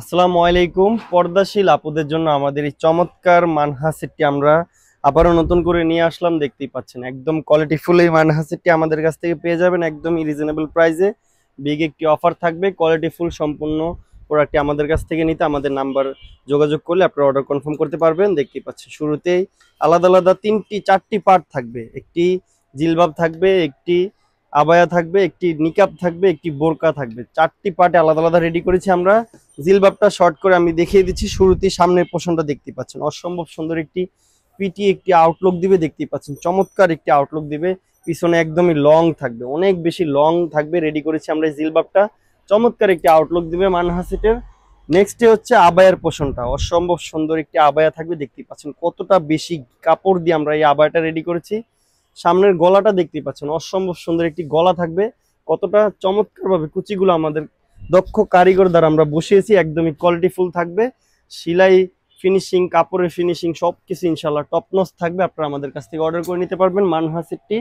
আসসালামু আলাইকুম। পর্দাশীল আপুদের জন্য আমাদের এই চমৎকার মানহা সেটটি আমরা আবারও নতুন করে নিয়ে আসলাম। দেখতেই পাচ্ছেন একদম কোয়ালিটিফুল এই মানহা সেটটি আমাদের কাছ থেকে পেয়ে যাবেন একদমই রিজনেবল প্রাইসে। বিগ একটি অফার থাকবে, কোয়ালিটিফুল সম্পূর্ণ প্রোডাক্টটি আমাদের কাছ থেকে নিতে আমাদের নাম্বার যোগাযোগ করলে আপনারা অর্ডার কনফার্ম করতে পারবেন। দেখতেই পাচ্ছেন শুরুতেই আলাদা আলাদা চারটি পার্ট থাকবে। একটি জিলবাব থাকবে, একটি আবায়া থাকবে, একটি নিকাব থাকবে, একটি বোরকা থাকবে। চারটি পার্টে আলাদা আলাদা রেডি করেছি আমরা। জিলবাবটা শর্ট করে আমি দেখিয়ে দিচ্ছি। শুরুতেই সামনের পোর্শনটা দেখতে পাচ্ছেন অসম্ভব সুন্দর একটি পিটি একটি আউটলুক দিবে। দেখতেই পাচ্ছেন চমৎকার একটি আউটলুক দিবে। পিছনে একদমই লং থাকবে, অনেক বেশি লং থাকবে। রেডি করেছি আমরা এই জিলবাবটা, চমৎকার একটি আউটলুক দিবে মানহা সেটের। নেক্সটে হচ্ছে আবায়ার পোর্শনটা, অসম্ভব সুন্দর একটি আবায়া থাকবে। দেখতেই পাচ্ছেন কতটা বেশি কাপড় দিয়ে আমরা এই আবায়াটা রেডি করেছি। সামনের গলাটা দেখতেই পাচ্ছেন অসম্ভব সুন্দর একটি গলা থাকবে। কতটা চমৎকার ভাবে কুচিগুলো আমাদের দক্ষ কারিগর দ্বারা আমরা বসিয়েছি, একদমই কোয়ালিটিফুল থাকবে। সেলাই ফিনিশিং, কাপড়ের ফিনিশিং সবকিছু ইনশাল্লাহ টপ নচ থাকবে। আপনারা আমাদের কাছ থেকে অর্ডার করে নিতে পারবেন। মানহা সেটটি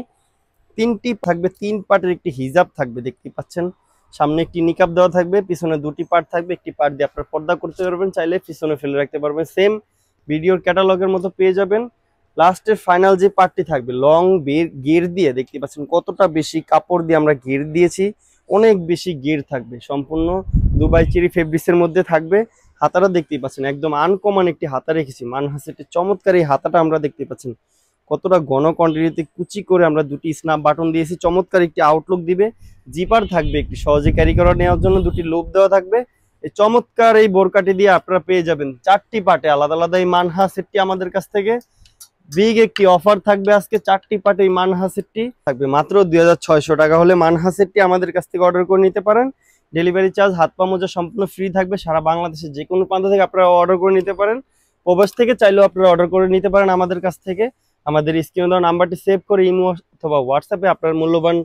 তিনটি থাকবে, তিন পার্টের একটি হিজাব থাকবে। দেখতে পাচ্ছেন সামনে একটি নিকাব দেওয়া থাকবে, পিছনে দুটি পার্ট থাকবে। একটি পার্ট দিয়ে আপনারা পর্দা করতে পারবেন, চাইলে পিছনে ফেলে রাখতে পারবেন। সেম ভিডিওর ক্যাটালগের মতো পেয়ে যাবেন। লাস্টের ফাইনাল যে পার্টটি থাকবে লং গের দিয়ে, দেখতে পাচ্ছেন কতটা বেশি কাপড় দিয়ে আমরা ঘের দিয়েছি, অনেক বেশি ঘের থাকবে। সম্পূর্ণ দুবাই চেরি ফেব্রিক্সের মধ্যে থাকবে। হাতাটা দেখতেই পাচ্ছেন একদম আনকমন একটি হাতা রেখেছি। মানহা সেটের চমৎকার এই হাতাটা আমরা দেখতে পাচ্ছেন কতটা ঘন কোয়ান্টিটিতে কুচি করে আমরা দুটি স্ন্যাপ বাটন দিয়েছি, চমৎকার একটি আউটলুক দিবে। জিপার থাকবে একটি, সহজে ক্যারি করা নেওয়ার জন্য দুটি লুপ দেওয়া থাকবে। এই চমৎকার এই বোরকাটি দিয়ে আপনারা পেয়ে যাবেন চারটি পার্টে আলাদা আলাদা এই মানহা সেটটি আমাদের কাছ থেকে। বিগ একটি অফার থাকবে আজকে, চারটি পার্টে এই মানহা সেটটি থাকবে মাত্র 2600 টাকা হলে মানহা সেটটি আমাদের কাছ থেকে অর্ডার করে নিতে পারেন। ডেলিভারি চার্জ, হাত পা মোজা সম্পূর্ণ ফ্রি থাকবে। সারা বাংলাদেশে যে কোনো প্রান্ত থেকে আপনারা অর্ডার করে নিতে পারেন। প্রবাস থেকে চাইলেও আপনারা অর্ডার করে নিতে পারেন আমাদের কাছ থেকে। আমাদের স্ক্রিনে দেওয়া নাম্বারটি সেভ করে ইমো অথবা হোয়াটসঅ্যাপে আপনার মূল্যবান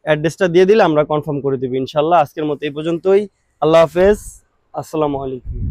অ্যাড্রেসটা দিয়ে দিলে আমরা কনফার্ম করে দেবো ইনশাল্লাহ। আজকের মতো এই পর্যন্তই। আল্লাহ হাফেজ, আসসালামু আলাইকুম।